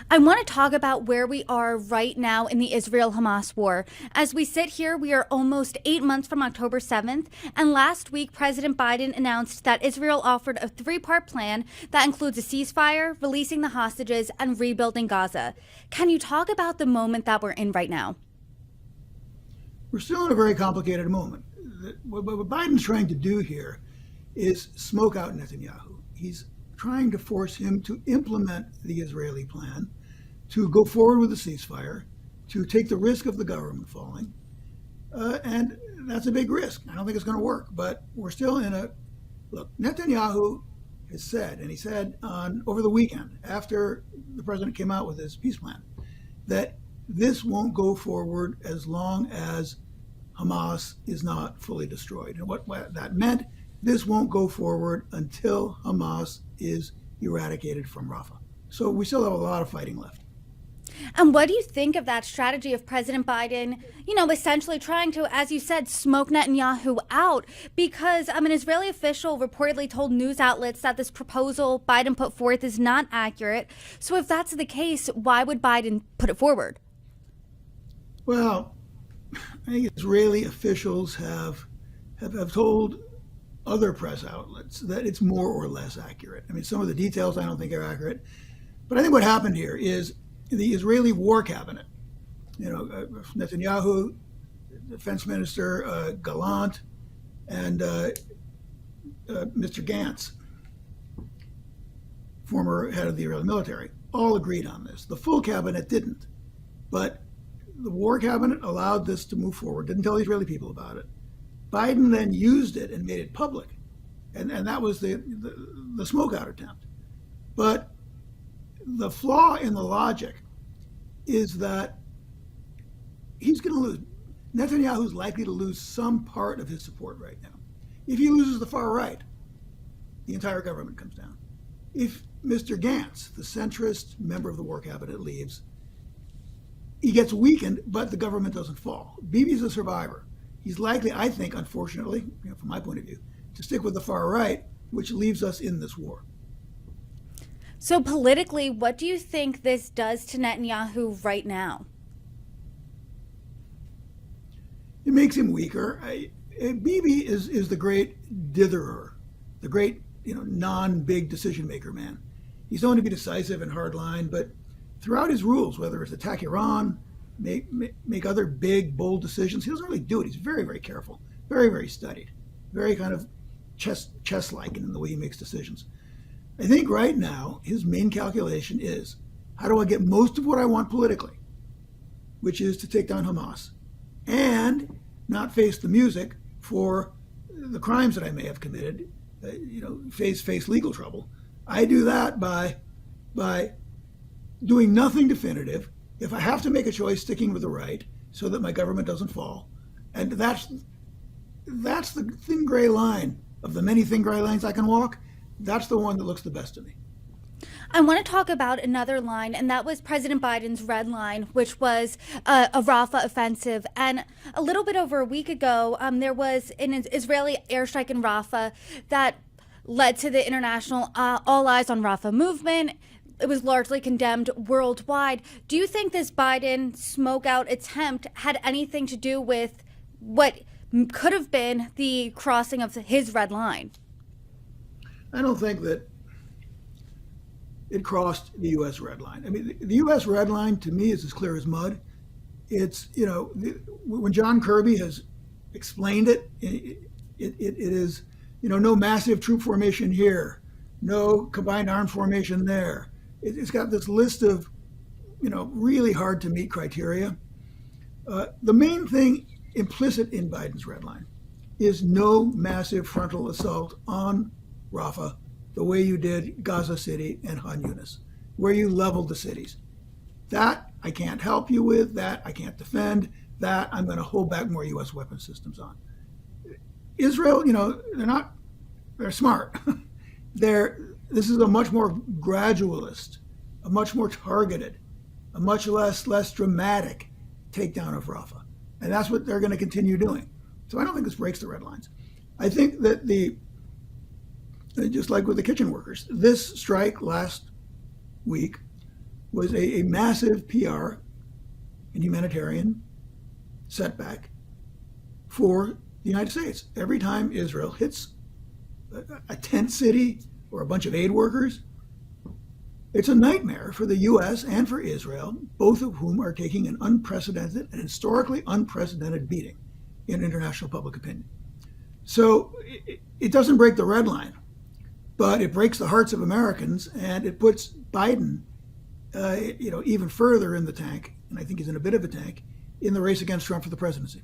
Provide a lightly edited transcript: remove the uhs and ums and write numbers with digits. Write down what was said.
I want to talk about where we are right now in the Israel Hamas war. As we sit here, we are almost 8 months from October 7th, and last week, President Biden announced that Israel offered a three-part plan that includes a ceasefire, releasing the hostages, and rebuilding Gaza. Can you talk about the moment that we're in right now? We're still in a very complicated moment. What Biden's trying to do here is smoke out Netanyahu. He's trying to force him to implement the Israeli plan, to go forward with a ceasefire, to take the risk of the government falling. And that's a big risk. I don't think it's going to work, but we're still in a look. Netanyahu has said, and he said over the weekend after the president came out with his peace plan, that this won't go forward as long as Hamas is not fully destroyed. And what that meant, this won't go forward until Hamas is eradicated from Rafah. So we still have a lot of fighting left. And what do you think of that strategy of President Biden, essentially trying to, as you said, smoke Netanyahu out? Because an Israeli official reportedly told news outlets that this proposal Biden put forth is not accurate. So if that's the case, why would Biden put it forward? Well, I think Israeli officials have told other press outlets that it's more or less accurate. I mean, some of the details I don't think are accurate. But I think what happened here is the Israeli war cabinet, Netanyahu, Defense Minister Gallant, and Mr. Gantz, former head of the Israeli military, all agreed on this. The full cabinet didn't. But the war cabinet allowed this to move forward, didn't tell the Israeli people about it. Biden then used it and made it public. And that was the smokeout attempt. But the flaw in the logic is that he's going to lose. Netanyahu's likely to lose some part of his support right now. If he loses the far right, the entire government comes down. If Mr. Gantz, the centrist member of the war cabinet, leaves, he gets weakened, but the government doesn't fall. Bibi's a survivor. He's likely, I think, unfortunately, from my point of view, to stick with the far right, which leaves us in this war. So politically, what do you think this does to Netanyahu right now? It makes him weaker. Bibi is the great ditherer, the great non-big decision maker man. He's known to be decisive and hardline, but throughout his rules, whether it's attack Iran, make other big, bold decisions, he doesn't really do it. He's very, very careful, very, very studied, very kind of chess-like in the way he makes decisions. I think right now his main calculation is, how do I get most of what I want politically, which is to take down Hamas and not face the music for the crimes that I may have committed, face legal trouble. I do that by doing nothing definitive. If I have to make a choice, sticking with the right so that my government doesn't fall. And that's the thin gray line of the many thin gray lines I can walk. That's the one that looks the best to me. I want to talk about another line, and that was President Biden's red line, which was a Rafah offensive. And a little bit over a week ago, there was an Israeli airstrike in Rafah that led to the international All Eyes on Rafah movement. It was largely condemned worldwide. Do you think this Biden smoke-out attempt had anything to do with what could have been the crossing of his red line? I don't think that it crossed the U.S. red line. I mean, the U.S. red line to me is as clear as mud. It's, when John Kirby has explained it, it is, no massive troop formation here, no combined armed formation there. It's got this list of, really hard to meet criteria. The main thing implicit in Biden's red line is no massive frontal assault on Rafah the way you did Gaza City and Han Yunis, where you leveled the cities. That I can't help you with, that I can't defend, that I'm going to hold back more U.S. weapon systems on. Israel, they're smart. This is a much more gradualist, a much more targeted, a much less dramatic takedown of Rafah. And that's what they're going to continue doing. So I don't think this breaks the red lines. I think that just like with the kitchen workers, this strike last week was a massive PR and humanitarian setback for the United States. Every time Israel hits a tent city or a bunch of aid workers, it's a nightmare for the U.S. and for Israel, both of whom are taking an unprecedented and historically unprecedented beating in international public opinion. So it doesn't break the red line, but it breaks the hearts of Americans, and it puts Biden, even further in the tank, and I think he's in a bit of a tank, in the race against Trump for the presidency.